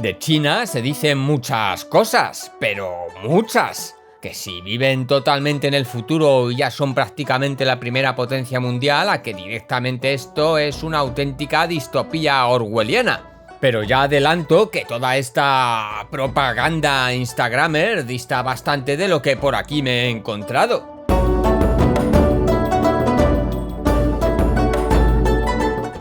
De China se dicen muchas cosas, pero muchas. Que si viven totalmente en el futuro y ya son prácticamente la primera potencia mundial, a que directamente esto es una auténtica distopía orwelliana. Pero ya adelanto que toda esta propaganda instagramer dista bastante de lo que por aquí me he encontrado.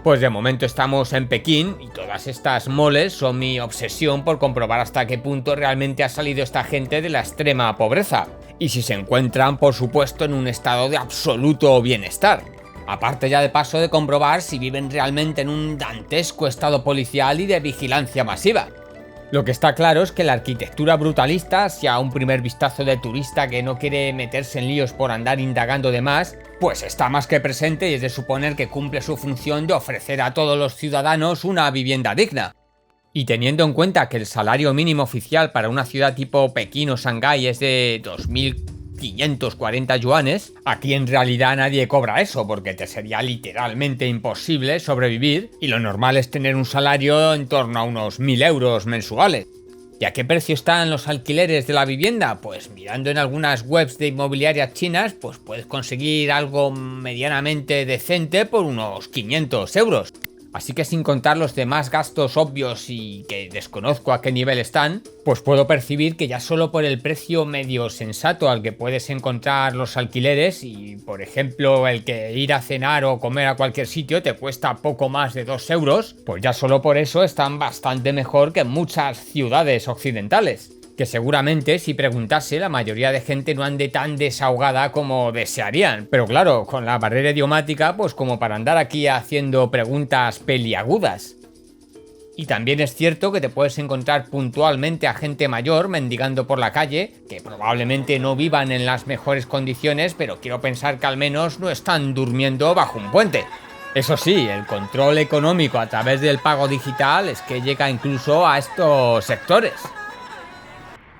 Pues de momento estamos en Pekín y todas estas moles son mi obsesión por comprobar hasta qué punto realmente ha salido esta gente de la extrema pobreza. Y si se encuentran, por supuesto, en un estado de absoluto bienestar. Aparte ya de paso de comprobar si viven realmente en un dantesco estado policial y de vigilancia masiva. Lo que está claro es que la arquitectura brutalista, si a un primer vistazo de turista que no quiere meterse en líos por andar indagando de más, pues está más que presente y es de suponer que cumple su función de ofrecer a todos los ciudadanos una vivienda digna. Y teniendo en cuenta que el salario mínimo oficial para una ciudad tipo Pekín o Shanghái es de 2.540 yuanes, aquí en realidad nadie cobra eso porque te sería literalmente imposible sobrevivir y lo normal es tener un salario en torno a unos 1.000 euros mensuales. ¿Y a qué precio están los alquileres de la vivienda? Pues mirando en algunas webs de inmobiliarias chinas, pues puedes conseguir algo medianamente decente por unos 500 euros. Así que sin contar los demás gastos obvios y que desconozco a qué nivel están, pues puedo percibir que ya solo por el precio medio sensato al que puedes encontrar los alquileres y, por ejemplo, el que ir a cenar o comer a cualquier sitio te cuesta poco más de 2 euros, pues ya solo por eso están bastante mejor que en muchas ciudades occidentales. Que seguramente si preguntase la mayoría de gente no ande tan desahogada como desearían. Pero claro, con la barrera idiomática, pues como para andar aquí haciendo preguntas peliagudas. Y también es cierto que te puedes encontrar puntualmente a gente mayor mendigando por la calle, que probablemente no vivan en las mejores condiciones, pero quiero pensar que al menos no están durmiendo bajo un puente. Eso sí, el control económico a través del pago digital es que llega incluso a estos sectores.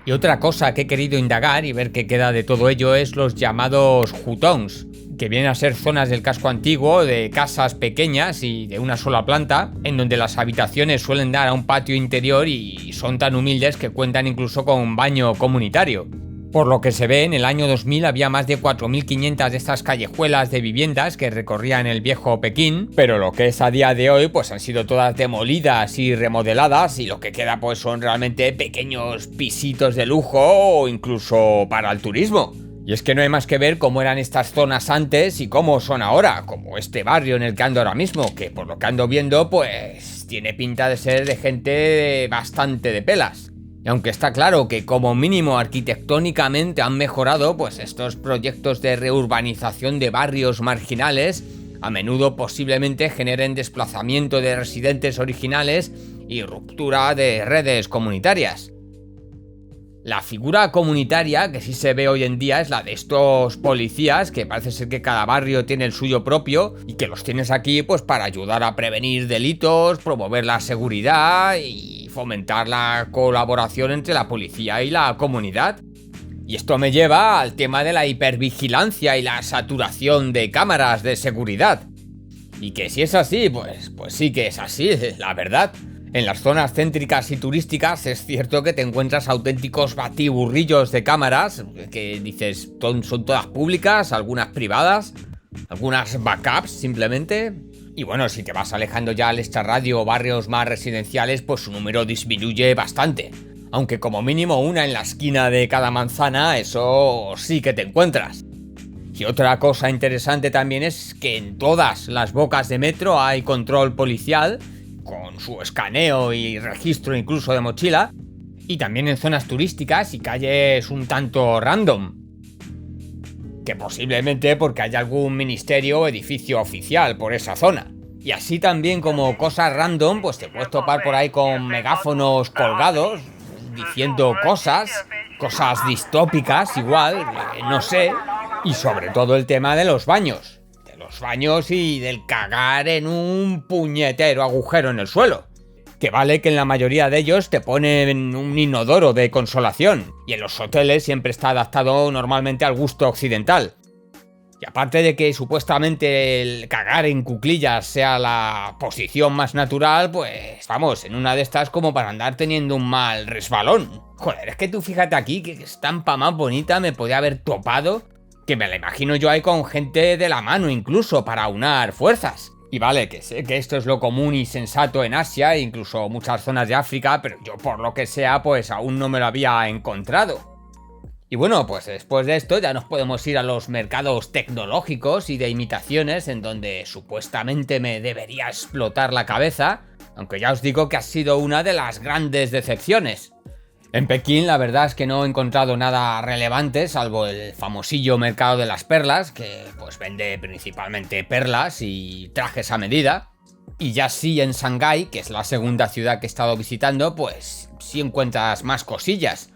Y otra cosa que he querido indagar y ver qué queda de todo ello es los llamados hutongs, que vienen a ser zonas del casco antiguo de casas pequeñas y de una sola planta, en donde las habitaciones suelen dar a un patio interior y son tan humildes que cuentan incluso con un baño comunitario. Por lo que se ve, en el año 2000 había más de 4.500 de estas callejuelas de viviendas que recorrían el viejo Pekín, pero lo que es a día de hoy pues han sido todas demolidas y remodeladas y lo que queda pues son realmente pequeños pisitos de lujo o incluso para el turismo. Y es que no hay más que ver cómo eran estas zonas antes y cómo son ahora, como este barrio en el que ando ahora mismo, que por lo que ando viendo pues tiene pinta de ser de gente bastante de pelas. Y aunque está claro que como mínimo arquitectónicamente han mejorado, pues estos proyectos de reurbanización de barrios marginales a menudo posiblemente generen desplazamiento de residentes originales y ruptura de redes comunitarias. La figura comunitaria que sí se ve hoy en día es la de estos policías, que parece ser que cada barrio tiene el suyo propio y que los tienes aquí pues para ayudar a prevenir delitos, promover la seguridad y fomentar la colaboración entre la policía y la comunidad. Y esto me lleva al tema de la hipervigilancia y la saturación de cámaras de seguridad. Y que si es así, pues sí que es así, la verdad. En las zonas céntricas y turísticas es cierto que te encuentras auténticos batiburrillos de cámaras, que dices, son todas públicas, algunas privadas, algunas backups simplemente. Y bueno, si te vas alejando ya al extrarradio o barrios más residenciales, pues su número disminuye bastante. Aunque como mínimo una en la esquina de cada manzana, eso sí que te encuentras. Y otra cosa interesante también es que en todas las bocas de metro hay control policial, con su escaneo y registro incluso de mochila, y también en zonas turísticas y calles un tanto random. Que posiblemente porque haya algún ministerio o edificio oficial por esa zona. Y así también como cosas random, pues te puedes topar por ahí con megáfonos colgados, diciendo cosas distópicas igual, no sé. Y sobre todo el tema de los baños. De los baños y del cagar en un puñetero agujero en el suelo. Que vale que en la mayoría de ellos te ponen un inodoro de consolación y en los hoteles siempre está adaptado normalmente al gusto occidental. Y aparte de que supuestamente el cagar en cuclillas sea la posición más natural, pues vamos, en una de estas como para andar teniendo un mal resbalón. Joder, es que tú fíjate aquí que estampa más bonita me podía haber topado, que me la imagino yo ahí con gente de la mano incluso para aunar fuerzas. Y vale, que sé que esto es lo común y sensato en Asia e incluso muchas zonas de África, pero yo por lo que sea pues aún no me lo había encontrado. Y bueno, pues después de esto ya nos podemos ir a los mercados tecnológicos y de imitaciones en donde supuestamente me debería explotar la cabeza, aunque ya os digo que ha sido una de las grandes decepciones. En Pekín la verdad es que no he encontrado nada relevante salvo el famosillo mercado de las perlas, que pues vende principalmente perlas y trajes a medida. Y ya sí en Shanghái, que es la segunda ciudad que he estado visitando, pues sí encuentras más cosillas.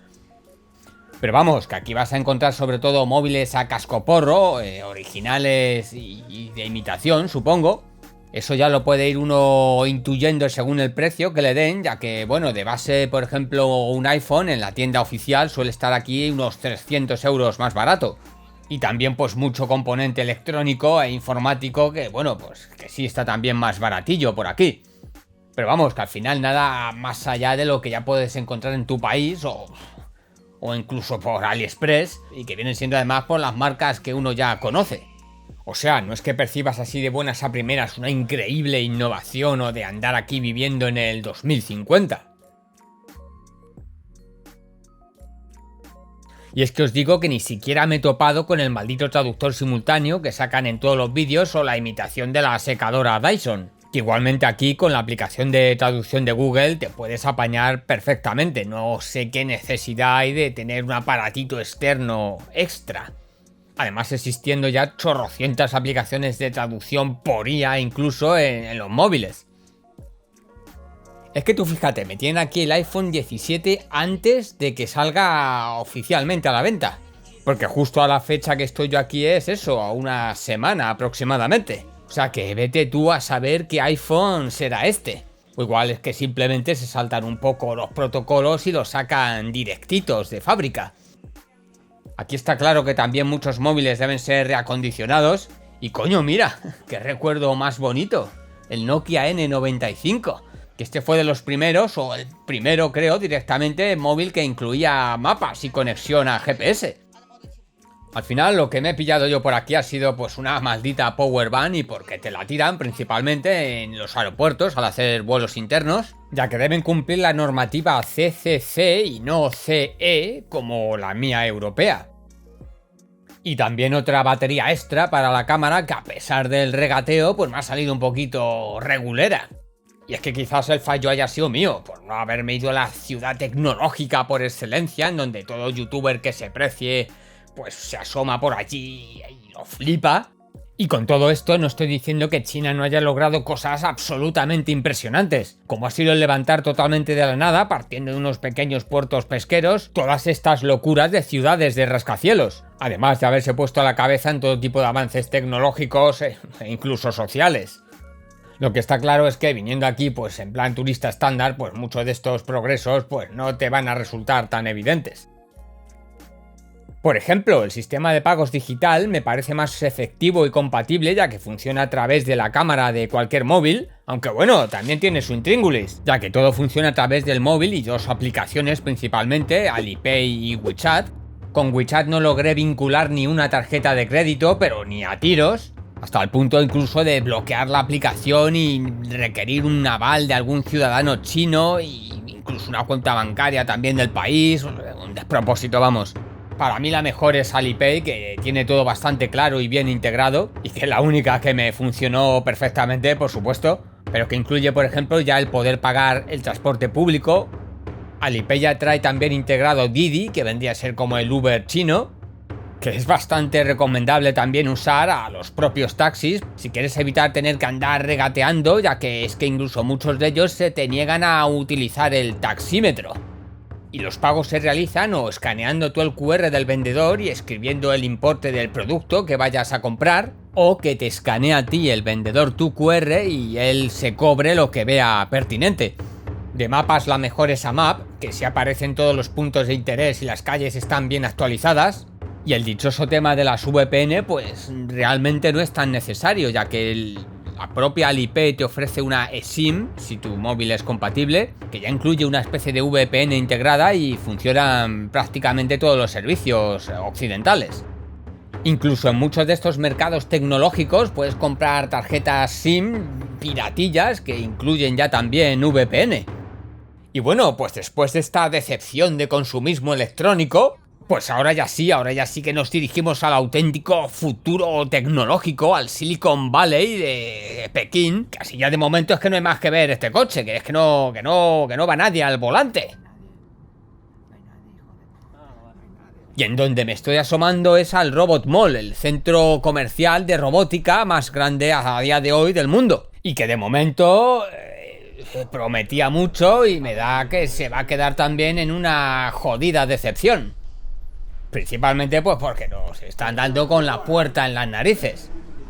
Pero vamos, que aquí vas a encontrar sobre todo móviles a cascoporro, originales y de imitación, supongo. Eso ya lo puede ir uno intuyendo según el precio que le den, ya que, bueno, de base, por ejemplo, un iPhone en la tienda oficial suele estar aquí unos 300 euros más barato. Y también pues mucho componente electrónico e informático que, bueno, pues que sí está también más baratillo por aquí. Pero vamos, que al final nada más allá de lo que ya puedes encontrar en tu país o incluso por AliExpress, y que vienen siendo además por las marcas que uno ya conoce. O sea, no es que percibas así de buenas a primeras una increíble innovación o de andar aquí viviendo en el 2050. Y es que os digo que ni siquiera me he topado con el maldito traductor simultáneo que sacan en todos los vídeos o la imitación de la secadora Dyson. Que igualmente aquí con la aplicación de traducción de Google te puedes apañar perfectamente. No sé qué necesidad hay de tener un aparatito externo extra. Además existiendo ya chorrocientas aplicaciones de traducción por IA incluso en los móviles. Es que tú fíjate, me tienen aquí el iPhone 17 antes de que salga oficialmente a la venta. Porque justo a la fecha que estoy yo aquí es eso, a una semana aproximadamente. O sea que vete tú a saber qué iPhone será este. O igual es que simplemente se saltan un poco los protocolos y los sacan directitos de fábrica. Aquí está claro que también muchos móviles deben ser reacondicionados. Y coño, mira, qué recuerdo más bonito. El Nokia N95. Que este fue de los primeros, o el primero creo directamente, móvil que incluía mapas y conexión a GPS. Al final lo que me he pillado yo por aquí ha sido pues una maldita power bank, y porque te la tiran principalmente en los aeropuertos al hacer vuelos internos, ya que deben cumplir la normativa CCC y no CE como la mía europea. Y también otra batería extra para la cámara que a pesar del regateo pues me ha salido un poquito regulera. Y es que quizás el fallo haya sido mío, por no haberme ido a la ciudad tecnológica por excelencia, en donde todo youtuber que se precie pues se asoma por allí y lo flipa. Y con todo esto no estoy diciendo que China no haya logrado cosas absolutamente impresionantes, como ha sido el levantar totalmente de la nada, partiendo de unos pequeños puertos pesqueros, todas estas locuras de ciudades de rascacielos, además de haberse puesto a la cabeza en todo tipo de avances tecnológicos e incluso sociales. Lo que está claro es que viniendo aquí pues en plan turista estándar, pues muchos de estos progresos pues no te van a resultar tan evidentes. Por ejemplo, el sistema de pagos digital me parece más efectivo y compatible, ya que funciona a través de la cámara de cualquier móvil, aunque bueno, también tiene su intríngulis, ya que todo funciona a través del móvil y dos aplicaciones principalmente, Alipay y WeChat. Con WeChat no logré vincular ni una tarjeta de crédito, pero ni a tiros, hasta el punto incluso de bloquear la aplicación y requerir un aval de algún ciudadano chino e incluso una cuenta bancaria también del país, un despropósito, vamos. Para mí la mejor es Alipay, que tiene todo bastante claro y bien integrado, y que es la única que me funcionó perfectamente, por supuesto, pero que incluye, por ejemplo, ya el poder pagar el transporte público. Alipay ya trae también integrado Didi, que vendría a ser como el Uber chino, que es bastante recomendable también usar a los propios taxis si quieres evitar tener que andar regateando, ya que es que incluso muchos de ellos se te niegan a utilizar el taxímetro. Y los pagos se realizan o escaneando tú el QR del vendedor y escribiendo el importe del producto que vayas a comprar, o que te escanee a ti el vendedor tu QR y él se cobre lo que vea pertinente. De mapas la mejor es AMAP, que si aparecen todos los puntos de interés y las calles están bien actualizadas. Y el dichoso tema de las VPN pues realmente no es tan necesario, ya que la propia Alipay te ofrece una eSIM, si tu móvil es compatible, que ya incluye una especie de VPN integrada y funcionan prácticamente todos los servicios occidentales. Incluso en muchos de estos mercados tecnológicos puedes comprar tarjetas SIM piratillas que incluyen ya también VPN. Y bueno, pues después de esta decepción de consumismo electrónico, pues ahora ya sí que nos dirigimos al auténtico futuro tecnológico, al Silicon Valley de Pekín. Casi ya de momento es que no hay más que ver este coche, que es que no va nadie al volante. Y en donde me estoy asomando es al Robot Mall, el centro comercial de robótica más grande a día de hoy del mundo. Y que de momento prometía mucho y me da que se va a quedar también en una jodida decepción. Principalmente pues porque nos están dando con la puerta en las narices.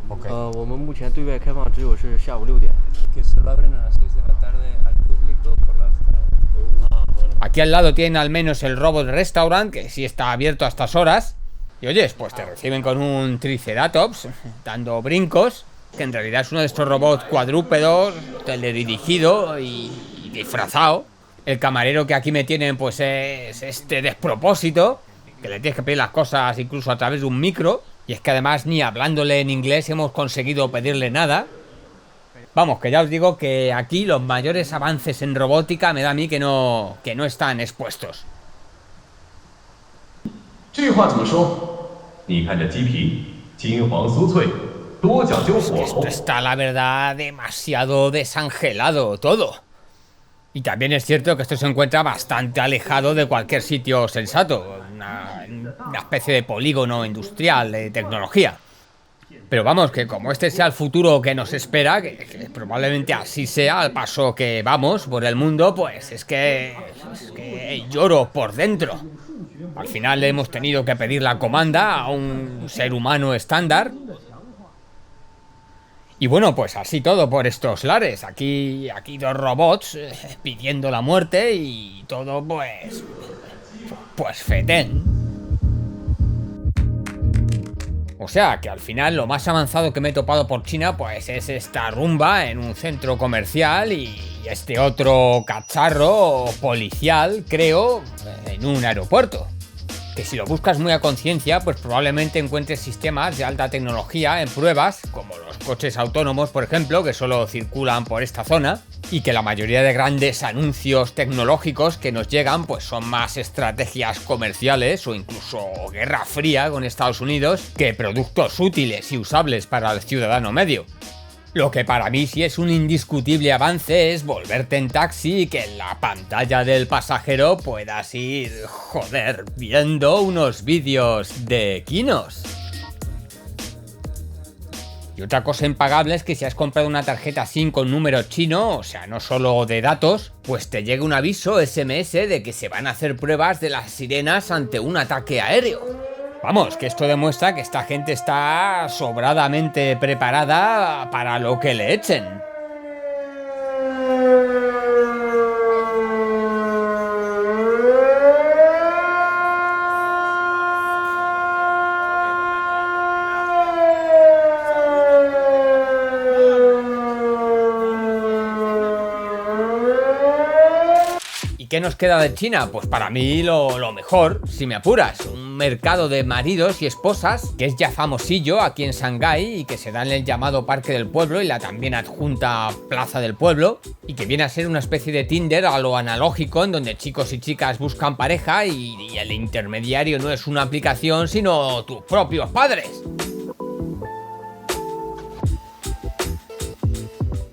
Okay. 我们目前对外开放只有是下午6点。 Que solo abren a las 6 de la tarde al público por las tardes. Aquí al lado tienen al menos el Robot Restaurant, que sí está abierto a estas horas. Y oyes, pues te reciben con un Triceratops, dando brincos, que en realidad es uno de estos robots cuadrúpedos, teledirigido y disfrazado. El camarero que aquí me tienen pues es este despropósito, que le tienes que pedir las cosas incluso a través de un micro. Y es que además ni hablándole en inglés hemos conseguido pedirle nada. Vamos, que ya os digo que aquí los mayores avances en robótica me da a mí que no están expuestos. 这句话怎么说？你看这鸡皮，金黄酥脆，多讲究火候。 Esto está, la verdad, demasiado desangelado todo. Y también es cierto que esto se encuentra bastante alejado de cualquier sitio sensato. Una especie de polígono industrial de tecnología. Pero vamos, que como este sea el futuro que nos espera, que probablemente así sea al paso que vamos por el mundo, pues es que lloro por dentro. Al final hemos tenido que pedir la comanda a un ser humano estándar. Y bueno, pues así todo por estos lares. Aquí dos robots pidiendo la muerte y todo pues fetén. O sea, que al final lo más avanzado que me he topado por China pues es esta rumba en un centro comercial y este otro cacharro policial, creo, en un aeropuerto. Que si lo buscas muy a conciencia, pues probablemente encuentres sistemas de alta tecnología en pruebas, como los coches autónomos, por ejemplo, que solo circulan por esta zona, y que la mayoría de grandes anuncios tecnológicos que nos llegan, pues son más estrategias comerciales o incluso guerra fría con Estados Unidos que productos útiles y usables para el ciudadano medio. Lo que para mí sí es un indiscutible avance es volverte en taxi y que en la pantalla del pasajero puedas ir, joder, viendo unos vídeos de Kinos. Y otra cosa impagable es que si has comprado una tarjeta SIM con número chino, o sea, no solo de datos, pues te llega un aviso SMS de que se van a hacer pruebas de las sirenas ante un ataque aéreo. Vamos, que esto demuestra que esta gente está sobradamente preparada para lo que le echen. ¿Y qué nos queda de China? Pues para mí lo mejor, si me apuras. Un mercado de maridos y esposas que es ya famosillo aquí en Shanghái y que se da en el llamado Parque del Pueblo y la también adjunta Plaza del Pueblo, y que viene a ser una especie de Tinder a lo analógico en donde chicos y chicas buscan pareja y el intermediario no es una aplicación sino tus propios padres.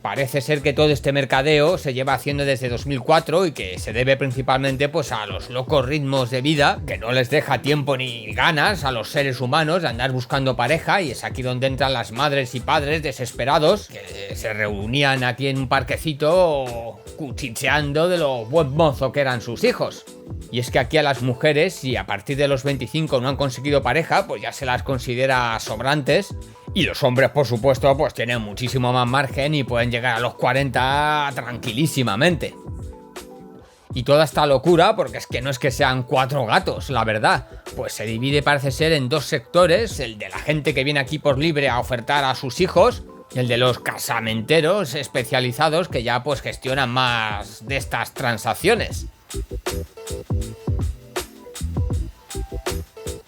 Parece ser que todo este mercadeo se lleva haciendo desde 2004 y que se debe principalmente pues a los locos ritmos de vida que no les deja tiempo ni ganas a los seres humanos de andar buscando pareja, y es aquí donde entran las madres y padres desesperados que se reunían aquí en un parquecito cuchicheando de lo buen mozo que eran sus hijos. Y es que aquí a las mujeres, si a partir de los 25 no han conseguido pareja, pues ya se las considera sobrantes. Y los hombres, por supuesto, pues tienen muchísimo más margen y pueden llegar a los 40 tranquilísimamente. Y toda esta locura, porque no es que sean 4 gatos, la verdad, pues se divide, parece ser, en 2 sectores: el de la gente que viene aquí por libre a ofertar a sus hijos, y el de los casamenteros especializados que ya pues gestionan más de estas transacciones.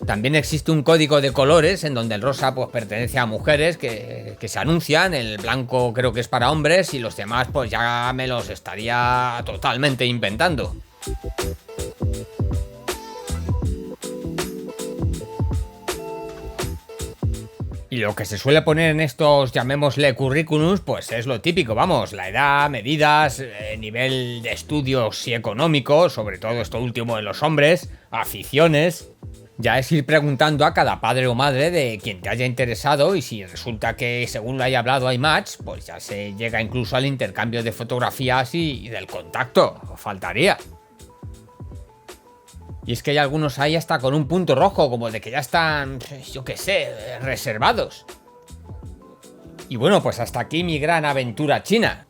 También existe un código de colores en donde el rosa pues pertenece a mujeres que se anuncian, el blanco creo que es para hombres y los demás pues ya me los estaría totalmente inventando. Y lo que se suele poner en estos, llamémosle currículums, pues es lo típico, vamos, la edad, medidas, nivel de estudios y económicos, sobre todo esto último en los hombres, aficiones. Ya es ir preguntando a cada padre o madre de quien te haya interesado, y si resulta que según lo haya hablado hay match, pues ya se llega incluso al intercambio de fotografías y del contacto, faltaría. Y es que hay algunos ahí hasta con un punto rojo, como de que ya están, yo qué sé, reservados. Y bueno, pues hasta aquí mi gran aventura china.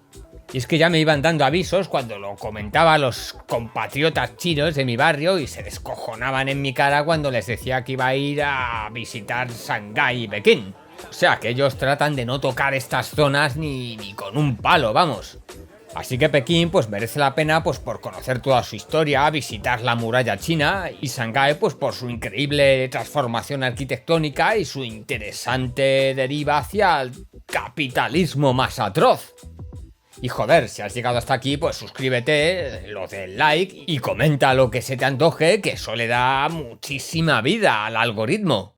Y es que ya me iban dando avisos cuando lo comentaba a los compatriotas chinos de mi barrio y se descojonaban en mi cara cuando les decía que iba a ir a visitar Shanghái y Pekín. O sea, que ellos tratan de no tocar estas zonas ni con un palo, vamos. Así que Pekín pues merece la pena pues por conocer toda su historia, visitar la muralla china, y Shanghái pues por su increíble transformación arquitectónica y su interesante deriva hacia el capitalismo más atroz. Y joder, si has llegado hasta aquí, pues suscríbete, lo del like y comenta lo que se te antoje, que eso le da muchísima vida al algoritmo.